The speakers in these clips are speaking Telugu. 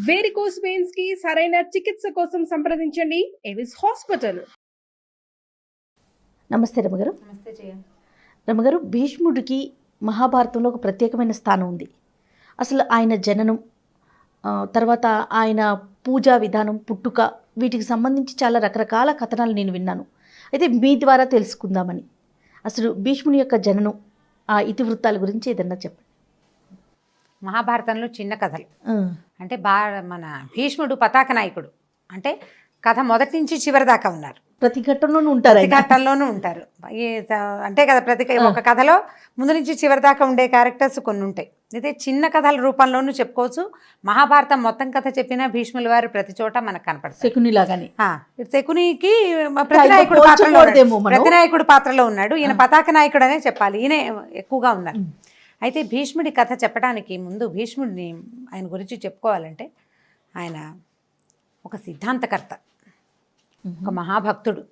వేరికోస్ వెయిన్స్ కి సరైన చికిత్స కోసం సంప్రదించండి ఎవిస్ హాస్పిటల్. నమస్తే రమగారు. నమస్తే జయ. రమగారు, భీష్ముడికి మహాభారతంలో ఒక ప్రత్యేకమైన స్థానం ఉంది. అసలు ఆయన జననం, తర్వాత ఆయన పూజా విధానం, పుట్టుక, వీటికి సంబంధించి చాలా రకరకాల కథనాలు నేను విన్నాను. అయితే మీ ద్వారా తెలుసుకుందామని. అసలు భీష్ముని యొక్క జననం, ఆ ఇతివృత్తాల గురించి ఏదన్నా చెప్పండి. మహాభారతంలో చిన్న కథలు అంటే మన భీష్ముడు పతాక నాయకుడు. అంటే కథ మొదటి నుంచి చివరి దాకా ఉన్నారు. ప్రతి ఘట్టంలోనూ ఉంటారు, ప్రతి ఘట్టంలోనూ ఉంటారు. అంటే కదా, ఒక కథలో ముందు నుంచి చివరి దాకా ఉండే క్యారెక్టర్స్ కొన్ని ఉంటాయి. అయితే చిన్న కథల రూపంలోనూ చెప్పుకోవచ్చు. మహాభారతం మొత్తం కథ చెప్పిన భీష్ముల వారు ప్రతి చోట మనకు కనపడతారు. శకునిలాగానే. శకునికి ప్రతినాయకుడు పాత్రలో ఉన్నాడు. ఈయన పతాక నాయకుడు అనే చెప్పాలి. ఈయన ఎక్కువగా ఉన్నారు. అయితే భీష్ముడి కథ చెప్పడానికి ముందు భీష్ముడిని ఆయన గురించి చెప్పుకోవాలంటే ఆయన ఒక సిద్ధాంతకర్త, ఒక మహాభక్తుడు.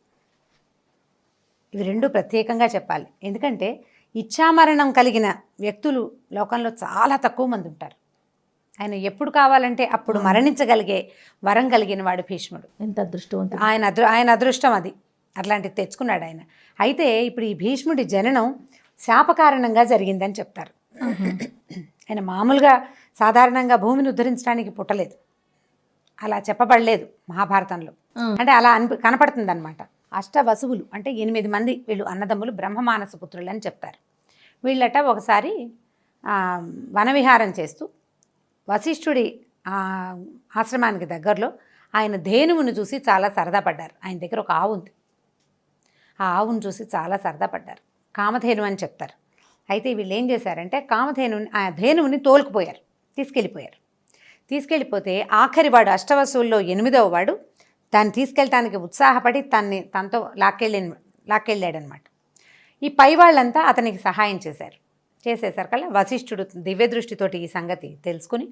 ఇవి రెండు ప్రత్యేకంగా చెప్పాలి. ఎందుకంటే ఇచ్ఛామరణం కలిగిన వ్యక్తులు లోకంలో చాలా తక్కువ మంది ఉంటారు. ఆయన ఎప్పుడు కావాలంటే అప్పుడు మరణించగలిగే వరం కలిగిన వాడు భీష్ముడు. ఎంత అదృష్టవంతుడు! ఆయన అదృష్టం అది. అట్లాంటిది తెచ్చుకున్నాడు ఆయన. అయితే ఇప్పుడు ఈ భీష్ముడి జననం శాపకారణంగా జరిగిందని చెప్తారు. ఆయన మామూలుగా సాధారణంగా భూమిని ఉద్ధరించడానికి పుట్టలేదు, అలా చెప్పబడలేదు మహాభారతంలో. అంటే అలా కనపడుతుంది అనమాట. అష్టవసువులు అంటే 8 మంది వీళ్ళు అన్నదమ్ములు, బ్రహ్మమానస పుత్రులు అని చెప్తారు. వీళ్ళట ఒకసారి వనవిహారం చేస్తూ వశిష్ఠుడి ఆశ్రమానికి దగ్గరలో ఆయన ధేనువును చూసి చాలా సరదా పడ్డారు. ఆయన దగ్గర ఒక ఆవు ఉంది. ఆ ఆవును చూసి చాలా సరదా పడ్డారు. కామధేను అని చెప్తారు. అయితే వీళ్ళు ఏం చేశారంటే ఆ ధేనువుని తోలుకుపోయారు, తీసుకెళ్ళిపోతే ఆఖరి వాడు, అష్టవసువుల్లో 8వ వాడు, దాన్ని తీసుకెళ్ళటానికి ఉత్సాహపడి తనతో లాక్కెళ్ళాడనమాట. ఈ పై వాళ్ళంతా అతనికి సహాయం చేసేసరికల్లా వశిష్ఠుడు దివ్యదృష్టితోటి ఈ సంగతి తెలుసుకుని,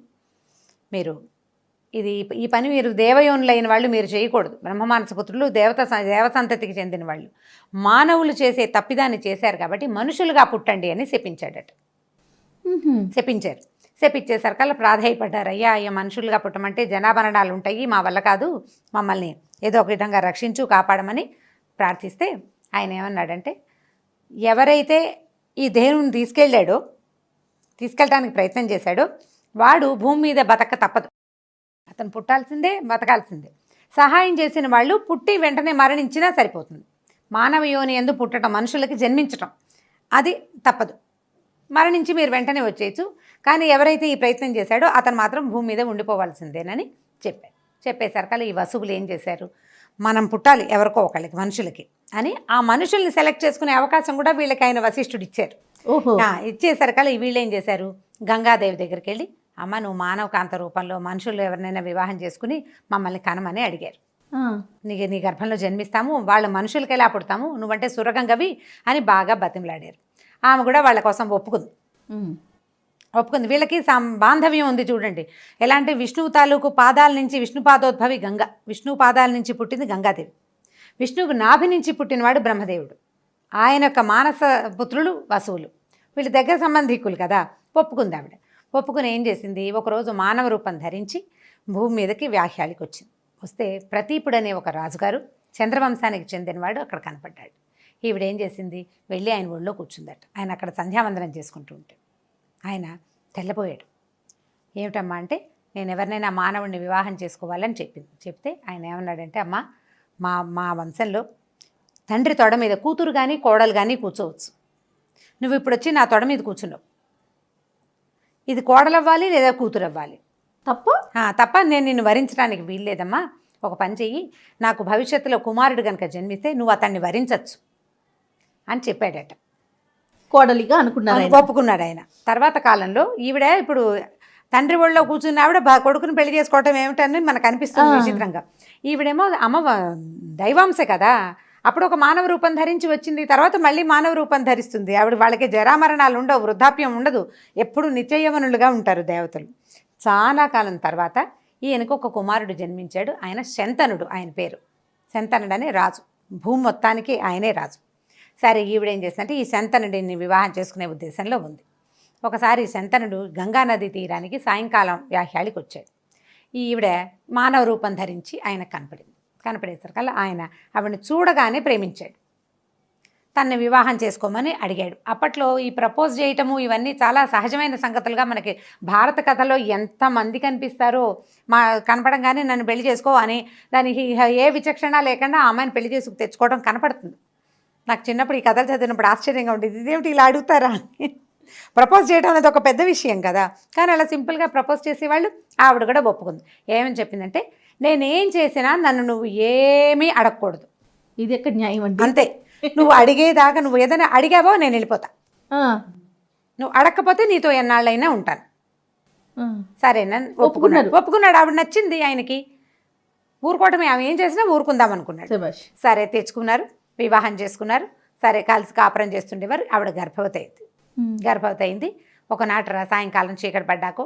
ఈ పని మీరు దేవయోనులైన వాళ్ళు మీరు చేయకూడదు. బ్రహ్మమానసపుత్రులు దేవసంతతికి చెందిన వాళ్ళు మానవులు చేసే తప్పిదాన్ని చేశారు కాబట్టి మనుషులుగా పుట్టండి అని శపించేసరికల్లా ప్రాధాయపడ్డారు. అయ్యా మనుషులుగా పుట్టమంటే జనాభరణాలు ఉంటాయి, మా వల్ల కాదు, మమ్మల్ని ఏదో ఒక విధంగా రక్షించు, కాపాడమని ప్రార్థిస్తే ఆయన ఏమన్నాడంటే, ఎవరైతే ఈ ధేనువుని తీసుకెళ్ళడానికి ప్రయత్నం చేశాడో వాడు భూమి మీద బతక తప్పదు. అతను పుట్టాల్సిందే, బతకాల్సిందే. సహాయం చేసిన వాళ్ళు పుట్టి వెంటనే మరణించినా సరిపోతుంది. మానవ యోని యందు పుట్టడం, మనుషులకి జన్మించటం అది తప్పదు. మరణించి మీరు వెంటనే వచ్చేయచ్చు. కానీ ఎవరైతే ఈ ప్రయత్నం చేశాడో అతను మాత్రం భూమి మీద ఉండిపోవాల్సిందేనని చెప్పేసరికల్లా ఈ వసువులు ఏం చేశారు, మనం పుట్టాలి ఎవరికో ఒకళ్ళకి, మనుషులకి అని ఆ మనుషుల్ని సెలెక్ట్ చేసుకునే అవకాశం కూడా వీళ్ళకి ఆయన వశిష్ఠుడు ఇచ్చారు. ఇచ్చేసరికల్లా వీళ్ళు ఏం చేశారు, గంగాదేవి దగ్గరికి వెళ్ళి, అమ్మ నువ్వు మానవ కాంత రూపంలో మనుషులు ఎవరినైనా వివాహం చేసుకుని మమ్మల్ని కనమని అడిగారు. నీ గర్భంలో జన్మిస్తాము, వాళ్ళ మనుషులకి ఎలా పుడతాము, నువ్వంటే సురగంగవి అని బాగా బతిమలాడారు. ఆమె కూడా వాళ్ళ కోసం ఒప్పుకుంది. వీళ్ళకి బాంధవ్యం ఉంది చూడండి. ఎలాంటి విష్ణువు తాలూకు పాదాల నుంచి, విష్ణు పాదోద్భవి గంగ, విష్ణువు పాదాల నుంచి పుట్టింది గంగాదేవి. విష్ణువుకు నాభి నుంచి పుట్టినవాడు బ్రహ్మదేవుడు. ఆయన యొక్క మానస పుత్రులు వసువులు. వీళ్ళ దగ్గర సంబంధికులు కదా. ఒప్పుకుంది ఆవిడ. ఒప్పుకుని ఏం చేసింది, ఒకరోజు మానవ రూపం ధరించి భూమి మీదకి వ్యాహ్యాలికి వస్తే ప్రతీపుడు అనే ఒక రాజుగారు, చంద్రవంశానికి చెందినవాడు అక్కడ కనపడ్డాడు. ఈవిడేం చేసింది, వెళ్ళి ఆయన ఒళ్ళో కూర్చుందట. ఆయన అక్కడ సంధ్యావందనం చేసుకుంటూ ఉంటే ఆయన తెల్లబోయాడు. ఏమిటమ్మా అంటే, నేను ఎవరినైనా మానవుడిని వివాహం చేసుకోవాలని చెప్తే ఆయన ఏమన్నాడంటే, అమ్మ మా వంశంలో తండ్రి తొడ మీద కూతురు కానీ కోడలు కానీ కూర్చోవచ్చు. నువ్వు ఇప్పుడు వచ్చి నా తొడ మీద కూర్చున్నావు. ఇది కోడలవ్వాలి లేదా కూతురు అవ్వాలి. తప్ప నేను నిన్ను వరించడానికి వీల్లేదమ్మా. ఒక పని చెయ్యి, నాకు భవిష్యత్తులో కుమారుడు కనుక జన్మిస్తే నువ్వు అతన్ని వరించవచ్చు అని చెప్పాడట. కోడలిగా ఒప్పుకున్నాడు ఆయన. తర్వాత కాలంలో ఈవిడ ఇప్పుడు తండ్రి ఒళ్ళో కూర్చున్న ఆవిడ కొడుకుని పెళ్లి చేసుకోవటం ఏమిటని మనకు అనిపిస్తుంది విచిత్రంగా. ఈవిడేమో అమ్మ దైవాంశ కదా, అప్పుడు ఒక మానవ రూపం ధరించి వచ్చింది, తర్వాత మళ్ళీ మానవ రూపం ధరిస్తుంది. ఆవిడ వాళ్ళకి జరామరణాలు ఉండవు, వృద్ధాప్యం ఉండదు, ఎప్పుడు నిత్యయవనులుగా ఉంటారు దేవతలు. చాలా కాలం తర్వాత ఈయనకు ఒక కుమారుడు జన్మించాడు. ఆయన శంతనుడు, ఆయన పేరు శంతనుడు అనే రాజు. భూమి మొత్తానికి ఆయనే రాజు. సరే ఈవిడేం చేసిందంటే ఈ శంతనుడిని వివాహం చేసుకునే ఉద్దేశంలో ఉంది. ఒకసారి శంతనుడు గంగానది తీరానికి సాయంకాలం వ్యాహ్యాళికి వచ్చాడు. ఈవిడ మానవ రూపం ధరించి ఆయనకు కనపడేసరికల్లా ఆయన ఆవిడని చూడగానే ప్రేమించాడు. తనని వివాహం చేసుకోమని అడిగాడు. అప్పట్లో ఈ ప్రపోజ్ చేయటము ఇవన్నీ చాలా సహజమైన సంగతులుగా మనకి భారత కథలో ఎంతమంది కనిపిస్తారో, కనపడంగానే నన్ను పెళ్లి చేసుకో అని దానికి ఏ విచక్షణ లేకుండా ఆ అమ్మాయిని పెళ్లి చేసుకు తెచ్చుకోవడం కనపడుతుంది. నాకు చిన్నప్పుడు ఈ కథలు చదివినప్పుడు ఆశ్చర్యంగా ఉండేది, ఇదేమిటి ఇలా అడుగుతారా అని. ప్రపోజ్ చేయడం అనేది ఒక పెద్ద విషయం కదా, కానీ అలా సింపుల్గా ప్రపోజ్ చేసేవాళ్ళు. ఆవిడ కూడా ఒప్పుకుంది. ఏమని చెప్పిందంటే, నేనేం చేసినా నన్ను నువ్వు ఏమీ అడగకూడదు. ఇది ఎక్కడ న్యాయం అండి? అంతే, నువ్వు అడిగేదాకా నువ్వు ఏదైనా అడిగావో నేను వెళ్ళిపోతా, నువ్వు అడగకపోతే నీతో ఎన్నాళ్ళైనా ఉంటాను. సరేనా ఒప్పుకున్నాడు. ఆవిడ నచ్చింది ఆయనకి. ఊరుకోవటమే, ఆమె ఏం చేసినా ఊరుకుందాం అనుకున్నాడు. సరే తెచ్చుకున్నారు, వివాహం చేసుకున్నారు. సరే కలిసి కాపురం చేస్తుండేవారు. ఆవిడ గర్భవతి అయింది. ఒకనాటి సాయంకాలం చీకటి పడ్డాకో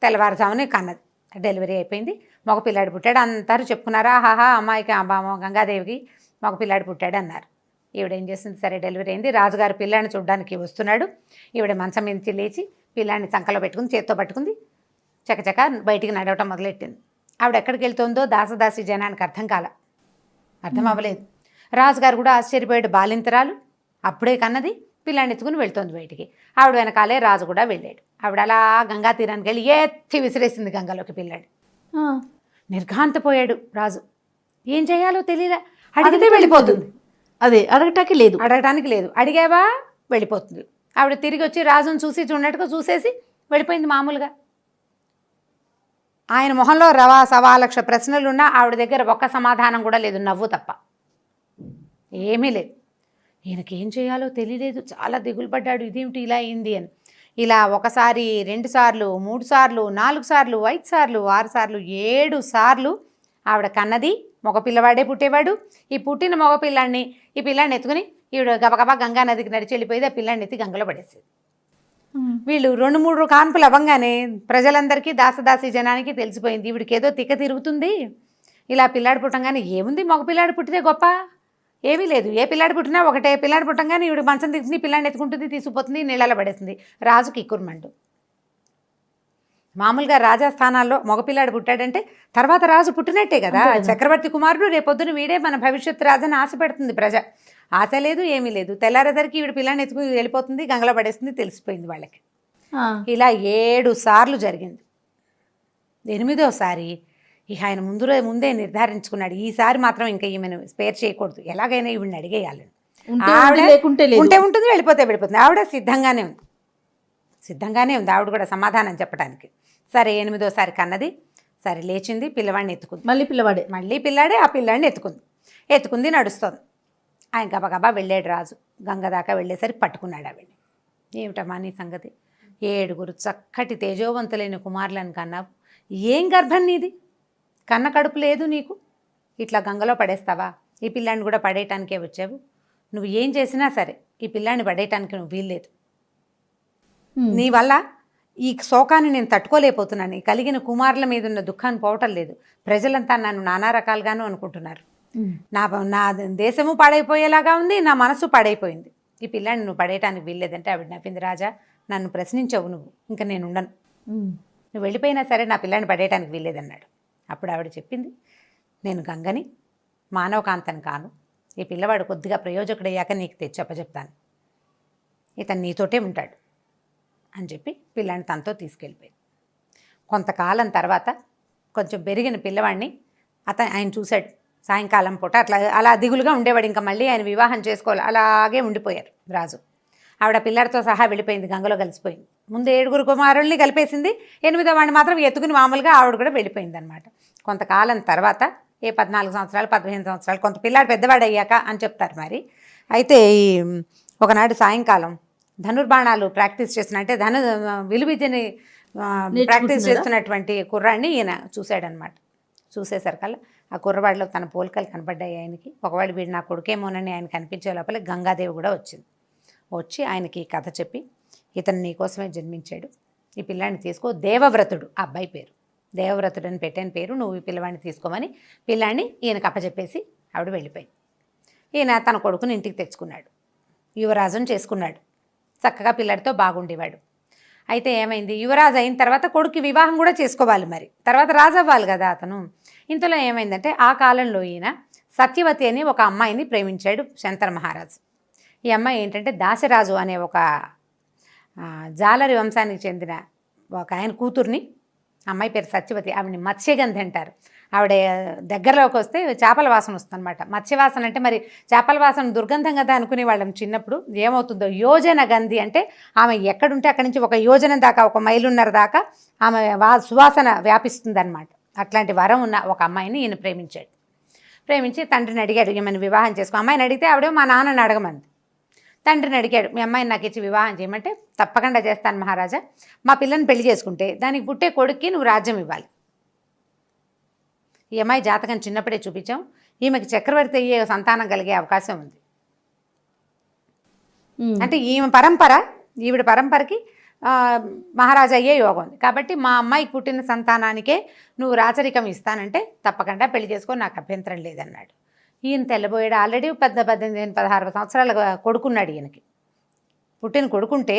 తెల్లవారుజామునే కన్నది. డెలివరీ అయిపోయింది. మగపిల్లాడు పుట్టాడు. అందరూ చెప్పుకున్నారు, ఆహాహా అమ్మాయికి గంగాదేవికి మగపిల్లాడు పుట్టాడు అన్నారు. ఈవిడేం చేసింది, సరే డెలివరీ అయింది. రాజుగారు పిల్లాడిని చూడడానికి వస్తున్నాడు. ఈవిడ మంచం నుంచి లేచి పిల్లాడిని చంకలో పెట్టుకుంది, చేత్తో పట్టుకుంది, చకచక బయటికి నడవటం మొదలెట్టింది. ఆవిడ ఎక్కడికి వెళ్తుందో దాసదాసి జనానికి అర్థం అవ్వలేదు. రాజుగారు కూడా ఆశ్చర్యపోయాడు. బాలింతరాలు అప్పుడే కన్నది, పిల్లాడిని ఎత్తుకుని వెళ్తోంది బయటికి. ఆవిడ వెనకాలే రాజు కూడా వెళ్ళాడు. ఆవిడ అలా గంగా తీరానికి వెళ్ళి ఎత్తి విసిరేసింది గంగలోకి పిల్లాడు. నిర్ఘాంతపోయాడు రాజు. ఏం చేయాలో తెలియదా. అడిగితే వెళ్ళిపోతుంది, అదే అడగటానికి లేదు. అడిగావా వెళ్ళిపోతుంది. ఆవిడ తిరిగి వచ్చి రాజును చూడనట్టుగా చూసేసి వెళ్ళిపోయింది మామూలుగా. ఆయన మొహంలో 1,000,000 ప్రశ్నలున్నా ఆవిడ దగ్గర ఒక్క సమాధానం కూడా లేదు, నవ్వు తప్ప ఏమీ లేదు. ఈయనకి ఏం చేయాలో తెలియలేదు, చాలా దిగులు పడ్డాడు. ఇదేమిటి ఇలా అయింది అని. ఇలా 1 సారి 2 సార్లు 3 సార్లు 4 సార్లు 5 సార్లు 6 సార్లు 7 సార్లు ఆవిడ కన్నది. మగపిల్లవాడే పుట్టేవాడు. ఈ పుట్టిన మగపిల్లాడిని ఈ పిల్లాడిని ఎత్తుకుని ఈవిడ గబగబా గంగా నదికి నడిచి వెళ్ళిపోయేది. ఆ పిల్లాడిని ఎత్తి గంగలో పడేసేది. వీళ్ళు 2-3 కాన్పులు అవ్వగానే ప్రజలందరికీ దాసదాసి జనానికి తెలిసిపోయింది, ఈవిడికి ఏదో తిక్క తిరుగుతుంది. ఇలా పిల్లాడు పుట్టంగానే ఏముంది, మగపిల్లాడు పుట్టితే గొప్ప ఏమీ లేదు. ఏ పిల్లాడు పుట్టినా ఒకటే. పిల్లాడు పుట్టంగానే ఈవిడ మంచం తీసుకుని పిల్లాడిని ఎత్తుకుంటుంది, తీసుకుపోతుంది, నీళ్ళలో పడేస్తుంది. రాజుకి ఇక్కుర్మండు. మామూలుగా రాజాస్థానాల్లో మగపిల్లాడు పుట్టాడంటే తర్వాత రాజు పుట్టినట్టే కదా, చక్రవర్తి కుమారుడు, రేపొద్దున వీడే మన భవిష్యత్తు రాజని ఆశ పెడుతుంది ప్రజ. ఆశ లేదు, ఏమీ లేదు. తెల్లారేసరికి ఈవిడ పిల్లాడిని ఎత్తుకుని వెళ్ళిపోతుంది, గంగలో పడేస్తుంది, తెలిసిపోయింది వాళ్ళకి. ఇలా 7 సార్లు జరిగింది. 8వ సారి ఇక ఆయన ముందే నిర్ధారించుకున్నాడు, ఈసారి మాత్రం ఇంకా ఈమెను స్పేర్ చేయకూడదు, ఎలాగైనా ఈవిడిని అడిగేయాలని. ఉంటే ఉంటుంది, వెళ్ళిపోతే వెళ్ళిపోతుంది. ఆవిడ సిద్ధంగానే ఉంది ఆవిడ కూడా సమాధానం చెప్పడానికి. సరే 8వ సారి కన్నది. సరే లేచింది, పిల్లవాడిని ఎత్తుకుంది. మళ్ళీ పిల్లాడే ఆ పిల్లాడిని ఎత్తుకుంది నడుస్తోంది. ఆయన గబగబా వెళ్ళాడు రాజు. గంగ దాకా వెళ్ళేసరికి పట్టుకున్నాడు ఆవిడ్ని. ఏమిటమ్మా నీ సంగతి, 7 చక్కటి తేజోవంతులైన కుమారులను కన్నావు, ఏం గర్భం నీది, కన్న కడుపు లేదు నీకు, ఇట్లా గంగలో పడేస్తావా, ఈ పిల్లాడిని కూడా పడేయటానికే వచ్చావు, నువ్వు ఏం చేసినా సరే ఈ పిల్లాడిని పడేయటానికి నువ్వు వీల్లేదు, నీ వల్ల ఈ శోకాన్ని నేను తట్టుకోలేకపోతున్నాను, ఈ కలిగిన కుమారుల మీద ఉన్న దుఃఖాన్ని పోవటం లేదు, ప్రజలంతా నన్ను నానా రకాలుగాను అనుకుంటున్నారు, నా దేశము పాడైపోయేలాగా ఉంది, నా మనసు పాడైపోయింది, ఈ పిల్లాడిని నువ్వు పడేయటానికి వీల్లేదంటే ఆవిడ నవ్వింది. రాజా నన్ను ప్రశ్నించవు నువ్వు, ఇంకా నేను ఉండను, నువ్వు వెళ్ళిపోయినా సరే నా పిల్లాడిని పడేయటానికి వీల్లేదన్నాడు. అప్పుడు ఆవిడ చెప్పింది, నేను గంగని, మానవకాంతని కాను, ఈ పిల్లవాడు కొద్దిగా ప్రయోజకుడయ్యాక నీకు తెచ్చప్పచెప్తాను, ఇతను నీతోటే ఉంటాడు అని చెప్పి పిల్లాడిని తనతో తీసుకెళ్ళిపోయింది. కొంతకాలం తర్వాత కొంచెం పెరిగిన పిల్లవాడిని ఆయన చూశాడు. సాయంకాలం పూట అలా దిగులుగా ఉండేవాడు. ఇంకా మళ్ళీ ఆయన వివాహం చేసుకోవాలి, అలాగే ఉండిపోయారు రాజు. ఆవిడ పిల్లడితో సహా వెళ్ళిపోయింది, గంగలో కలిసిపోయింది. ముందు 7 కుమారుల్ని కలిపేసింది, 8వ వాడిని మాత్రం ఎత్తుకుని మామూలుగా ఆవిడ కూడా వెళ్ళిపోయింది అనమాట. కొంతకాలం తర్వాత 14 సంవత్సరాలు 15 సంవత్సరాలు కొంత పిల్లాడు పెద్దవాడు అయ్యాక అని చెప్తారు మరి. అయితే ఒకనాడు సాయంకాలం ధనుర్బాణాలు ప్రాక్టీస్ చేసిన, అంటే విలువిద్యని ప్రాక్టీస్ చేస్తున్నటువంటి కుర్రాడిని ఈయన చూశాడనమాట. చూసేసరికల్లా ఆ కుర్రవాడిలో తన పోలికలు కనపడ్డాయి ఆయనకి. ఒకవేళ వీడు నా కొడుకేమోనని ఆయన కనిపించే లోపల గంగాదేవి కూడా వచ్చి ఆయనకి ఈ కథ చెప్పి, ఇతను నీకోసమే జన్మించాడు, ఈ పిల్లాడిని తీసుకో, దేవవ్రతుడు ఆ అబ్బాయి పేరు, దేవవ్రతుడు అని పెట్టిన పేరు, నువ్వు ఈ పిల్లవాడిని తీసుకోమని పిల్లాడిని ఈయనకు అప్పచెప్పేసి ఆవిడ వెళ్ళిపోయింది. ఈయన తన కొడుకుని ఇంటికి తెచ్చుకున్నాడు, యువరాజుని చేసుకున్నాడు, చక్కగా పిల్లాడితో బాగుండేవాడు. అయితే ఏమైంది, యువరాజు అయిన తర్వాత కొడుక్కి వివాహం కూడా చేసుకోవాలి, మరి తర్వాత రాజు అవ్వాలి కదా అతను. ఇంతలో ఏమైందంటే ఆ కాలంలో ఈయన సత్యవతి అని ఒక అమ్మాయిని ప్రేమించాడు శంతన మహారాజు. ఈ అమ్మాయి ఏంటంటే దాశరాజు అనే ఒక జాలరి వంశానికి చెందిన ఒక ఆయన కూతుర్ని, అమ్మాయి పేరు సత్యవతి, ఆవిడని మత్స్యగంధి అంటారు. ఆవిడ దగ్గరలోకి వస్తే చేపల వాసన వస్తుంది అనమాట. మత్స్యవాసన అంటే మరి చేపల వాసన దుర్గంధం కదా అనుకునే వాళ్ళం చిన్నప్పుడు. ఏమవుతుందో, యోజన గంధి అంటే ఆమె ఎక్కడుంటే అక్కడి నుంచి 1 యోజనం దాకా, 1 మైలున్నర దాకా ఆమె సువాసన వ్యాపిస్తుంది అనమాట. అట్లాంటి వరం ఉన్న ఒక అమ్మాయిని ఈయన ప్రేమించాడు. ప్రేమించి తండ్రిని అడిగాడు, ఈమెను వివాహం చేసుకో. అమ్మాయిని అడిగితే ఆవిడ మా నాన్నని అడగమంది. తండ్రిని అడిగాడు, మీ అమ్మాయిని నాకు ఇచ్చి వివాహం చేయమంటే తప్పకుండా చేస్తాను మహారాజా, మా పిల్లని పెళ్లి చేసుకుంటే దానికి పుట్టే కొడుక్కి నువ్వు రాజ్యం ఇవ్వాలి. ఈ అమ్మాయి జాతకం చిన్నప్పుడే చూపించాం, ఈమెకి చక్రవర్తి అయ్యే సంతానం కలిగే అవకాశం ఉంది. అంటే ఈవిడ పరంపరకి మహారాజా అయ్యే యోగం ఉంది. కాబట్టి మా అమ్మాయికి పుట్టిన సంతానానికే నువ్వు రాచరికం ఇస్తానంటే తప్పకుండా పెళ్లి చేసుకో, నాకు అభ్యంతరం లేదన్నాడు. ఈయన తెల్లబోయాడు. ఆల్రెడీ 18-16 సంవత్సరాల కొడుకున్నాడు ఈయనకి. పుట్టిన కొడుకుంటే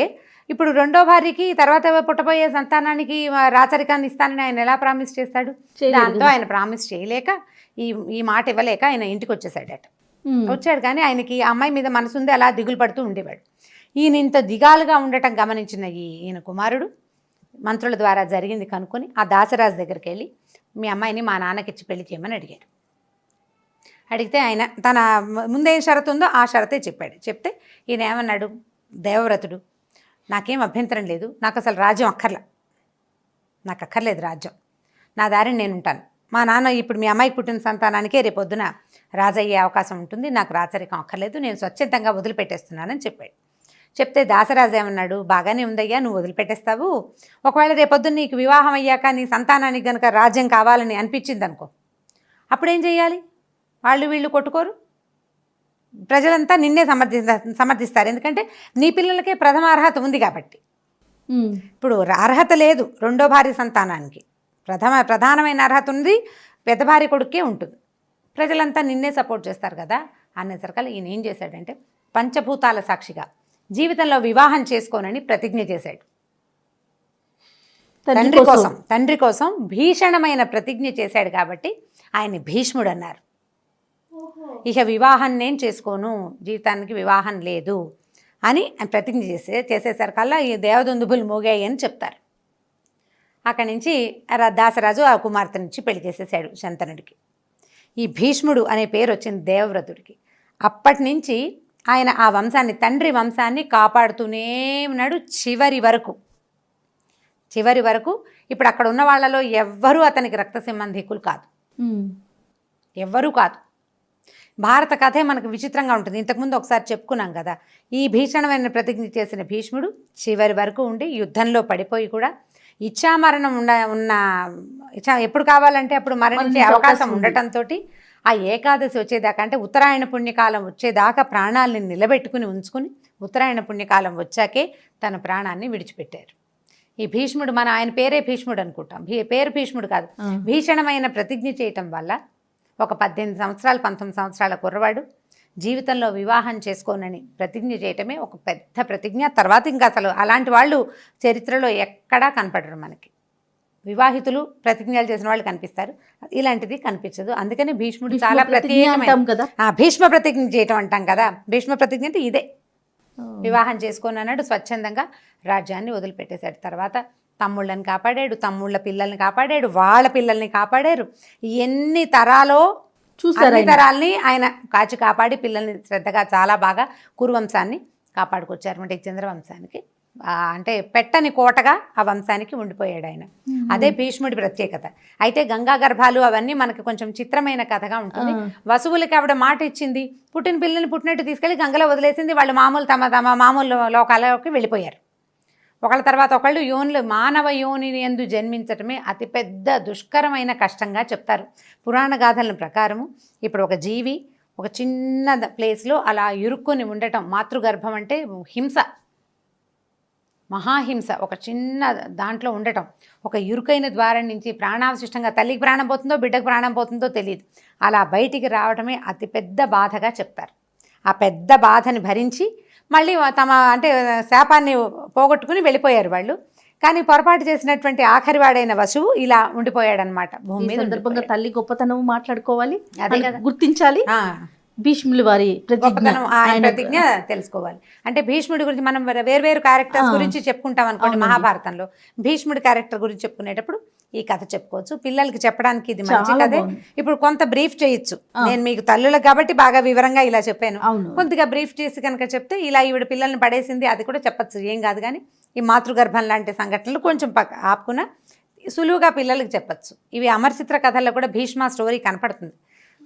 ఇప్పుడు రెండో భార్యకి తర్వాత పుట్టబోయే సంతానానికి రాచరికాన్ని ఇస్తానని ఆయన ఎలా ప్రామిస్ చేస్తాడు? దాంతో ఆయన ప్రామిస్ చేయలేక, ఈ మాట ఇవ్వలేక ఆయన ఇంటికి వచ్చేసాడట. వచ్చాడు కానీ ఆయనకి అమ్మాయి మీద మనసుంది, అలా దిగులు పడుతూ ఉండేవాడు. ఈయన ఇంత దిగాలుగా ఉండటం గమనించిన ఈయన కుమారుడు మంత్రుల ద్వారా జరిగింది కనుక్కొని ఆ దాసరాజు దగ్గరికి వెళ్ళి, మీ అమ్మాయిని మా నాన్నకిచ్చి పెళ్లి చేయమని అడిగాడు. అడిగితే ఆయన తన ముందేం షరతు ఉందో ఆ షరతే చెప్పాడు. చెప్తే ఈయన ఏమన్నాడు, దేవవ్రతుడు, నాకేం అభ్యంతరం లేదు, నాకు అసలు రాజ్యం నాకు అక్కర్లేదు రాజ్యం, నా దారిని నేను ఉంటాను. మా నాన్న ఇప్పుడు మీ అమ్మాయికి పుట్టిన సంతానానికే రేపొద్దున రాజు అయ్యే అవకాశం ఉంటుంది, నాకు రాచరికం అక్కర్లేదు, నేను స్వచ్ఛందంగా వదిలిపెట్టేస్తున్నానని చెప్పాడు. చెప్తే దాసరాజు ఏమన్నాడు, బాగానే ఉందయ్యా, నువ్వు వదిలిపెట్టేస్తావు, ఒకవేళ రేపొద్దున నీకు వివాహం అయ్యాక నీ సంతానానికి కనుక రాజ్యం కావాలని అనిపించింది అనుకో, అప్పుడేం చేయాలి? వాళ్ళు వీళ్ళు కొట్టుకోరు, ప్రజలంతా నిన్నే సమర్థిస్తారు. ఎందుకంటే నీ పిల్లలకే ప్రథమ అర్హత ఉంది కాబట్టి. ఇప్పుడు అర్హత లేదు రెండో భార్య సంతానానికి, ప్రధానమైన అర్హత ఉంది పెద్ద భార్య కొడుకే ఉంటుంది. ప్రజలంతా నిన్నే సపోర్ట్ చేస్తారు కదా అనేసరికల్లా ఈయన ఏం చేశాడంటే, పంచభూతాల సాక్షిగా జీవితంలో వివాహం చేసుకోనని ప్రతిజ్ఞ చేశాడు. తండ్రి కోసం భీషణమైన ప్రతిజ్ఞ చేశాడు కాబట్టి ఆయన్ని భీష్ముడు అన్నారు. ఇక వివాహం నేను చేసుకోను, జీవితానికి వివాహం లేదు అని ప్రతిజ్ఞ చేసేసరికల్లా ఈ దేవదుందుబులు మోగాయి అని చెప్తారు. అక్కడి నుంచి దాసరాజు ఆ కుమార్తె నుంచి పెళ్లి చేసేసాడు శంతనుడికి. ఈ భీష్ముడు అనే పేరు వచ్చింది దేవవ్రతుడికి. అప్పటి నుంచి ఆయన ఆ వంశాన్ని, తండ్రి వంశాన్ని కాపాడుతూనే ఉన్నాడు చివరి వరకు. ఇప్పుడు అక్కడ ఉన్న వాళ్ళలో ఎవ్వరూ అతనికి రక్త సంబంధికులు కాదు, ఎవ్వరూ కాదు. భారత కథే మనకు విచిత్రంగా ఉంటుంది. ఇంతకుముందు ఒకసారి చెప్పుకున్నాం కదా, ఈ భీషణమైన ప్రతిజ్ఞ చేసిన భీష్ముడు చివరి వరకు ఉండి యుద్ధంలో పడిపోయి కూడా ఇచ్ఛామరణం ఎప్పుడు కావాలంటే అప్పుడు మరణించే అవకాశం ఉండటంతో ఆ ఏకాదశి వచ్చేదాకా, అంటే ఉత్తరాయణ పుణ్యకాలం వచ్చేదాకా ప్రాణాలని నిలబెట్టుకుని ఉంచుకుని ఉత్తరాయణ పుణ్యకాలం వచ్చాకే తన ప్రాణాన్ని విడిచిపెట్టారు. ఈ భీష్ముడు, ఆయన పేరే భీష్ముడు అనుకుంటాం, పేరు భీష్ముడు కాదు. భీషణమైన ప్రతిజ్ఞ చేయటం వల్ల ఒక 18 సంవత్సరాలు 19 సంవత్సరాల కుర్రవాడు జీవితంలో వివాహం చేసుకోనని ప్రతిజ్ఞ చేయటమే ఒక పెద్ద ప్రతిజ్ఞ. తర్వాత ఇంకా అసలు అలాంటి వాళ్ళు చరిత్రలో ఎక్కడా కనపడరు మనకి. వివాహితులు ప్రతిజ్ఞలు చేసిన వాళ్ళు కనిపిస్తారు, ఇలాంటిది కనిపించదు. అందుకని భీష్ముడు చాలా ప్రత్యేకమైన భీష్మ ప్రతిజ్ఞ చేయటం అంటాం కదా. భీష్మ ప్రతిజ్ఞ అంటే ఇదే, వివాహం చేసుకోని అన్నాడు, స్వచ్ఛందంగా రాజ్యాన్ని వదిలిపెట్టేశాడు. తర్వాత తమ్ముళ్ళని కాపాడాడు, తమ్ముళ్ళ పిల్లల్ని కాపాడాడు, వాళ్ళ పిల్లల్ని కాపాడారు. ఎన్ని తరాలో చూసారు, తరాల్ని ఆయన కాపాడి పిల్లల్ని శ్రద్ధగా చాలా బాగా కురువంశాన్ని కాపాడుకొచ్చారు. అంటే చంద్రవంశానికి అంటే పెట్టని కోటగా ఆ వంశానికి ఉండిపోయాడు ఆయన. అదే భీష్ముడి ప్రత్యేకత. అయితే గంగా గర్భాలు అవన్నీ మనకి కొంచెం చిత్రమైన కథగా ఉంటుంది. వసువులకి ఆవిడ మాట ఇచ్చింది, పుట్టిన పిల్లల్ని పుట్టినట్టు తీసుకెళ్లి గంగలో వదిలేసింది. వాళ్ళు తమ మామూలు లోకాలలోకి వెళ్ళిపోయారు. ఒకళ్ళ తర్వాత ఒకళ్ళు మానవ యోనిని యందు జన్మించటమే అతిపెద్ద దుష్కరమైన కష్టంగా చెప్తారు పురాణ గాథల ప్రకారము. ఇప్పుడు ఒక జీవి ఒక చిన్న ప్లేస్లో అలా ఇరుక్కొని ఉండటం, మాతృగర్భం అంటే హింస, మహాహింస. ఒక చిన్న దాంట్లో ఉండటం, ఒక ఇరుకైన ద్వారం నుంచి ప్రాణావశిష్టంగా తల్లికి ప్రాణం పోతుందో బిడ్డకు ప్రాణం పోతుందో తెలియదు, అలా బయటికి రావడమే అతిపెద్ద బాధగా చెప్తారు. ఆ పెద్ద బాధని భరించి మళ్ళీ తమ శాపాన్ని పోగొట్టుకుని వెళ్ళిపోయారు వాళ్ళు. కానీ పొరపాటు చేసినటువంటి ఆఖరి వాడైన వసువు ఇలా ఉండిపోయాడనమాట భూమి ఈ మీద సందర్భంగా తల్లి గొప్పతనం మాట్లాడుకోవాలి, అదే మనం కదా. గుర్తించాలి. ఆ, భీష్ములు వారి ప్రతిజ్ఞ, గొప్పతనం ఆయన ఆయన ప్రతిజ్ఞ తెలుసుకోవాలి. అంటే భీష్ముడి గురించి మనం వేర్వేరు క్యారెక్టర్స్ గురించి చెప్పుకుంటాం అనుకోండి. అవునండి. మహాభారతంలో భీష్ముడి క్యారెక్టర్ గురించి చెప్పుకునేటప్పుడు ఈ కథ చెప్పుకోవచ్చు. పిల్లలకి చెప్పడానికి ఇది మంచి చాలా కథే. బాగుంది. ఇప్పుడు కొంత బ్రీఫ్ చేయొచ్చు. నేను మీకు తల్లులకు కాబట్టి బాగా వివరంగా ఇలా చెప్పాను. అవును. కొద్దిగా బ్రీఫ్ చేసి కనుక చెప్తే ఇలా ఈవిడ పిల్లల్ని పడేసింది అది కూడా చెప్పచ్చు, ఏం కాదు. కానీ ఈ మాతృగర్భం లాంటి సంఘటనలు కొంచెం ఆపుకున్న సులువుగా పిల్లలకి చెప్పచ్చు. ఇవి అమరచిత్ర కథల్లో కూడా భీష్మ స్టోరీ కనపడుతుంది.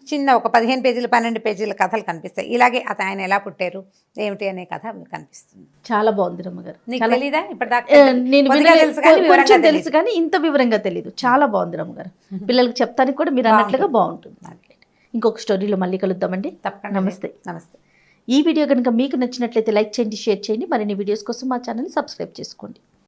చిన్న ఒక 15 పేజీలు 12 పేజీల కథలు కనిపిస్తాయి. ఇలాగే ఆయన ఎలా పుట్టారు ఏమిటి అనే కథ కనిపిస్తుంది. చాలా బాగుంది రమ్మగారు. నీకు తెలీదా ఇప్పటిదాకా? నేను కొద్దిగా తెలుసు కానీ వివరంగా కొంచెం తెలుసు తెలీదు. కానీ ఇంత వివరంగా తెలియదు. చాలా బాగుంది రమ్మగారు. పిల్లలకి చెప్తానికి కూడా మీరు అన్నట్లుగా బాగుంటుంది. ఇంకొక స్టోరీలో మళ్ళీ కలుద్దామండి. తప్పకుండా. నమస్తే. నమస్తే. ఈ వీడియో కనుక మీకు నచ్చినట్లయితే లైక్ చేయండి, షేర్ చేయండి. మరిన్ని వీడియోస్ కోసం మా ఛానల్ని సబ్స్క్రైబ్ చేసుకోండి.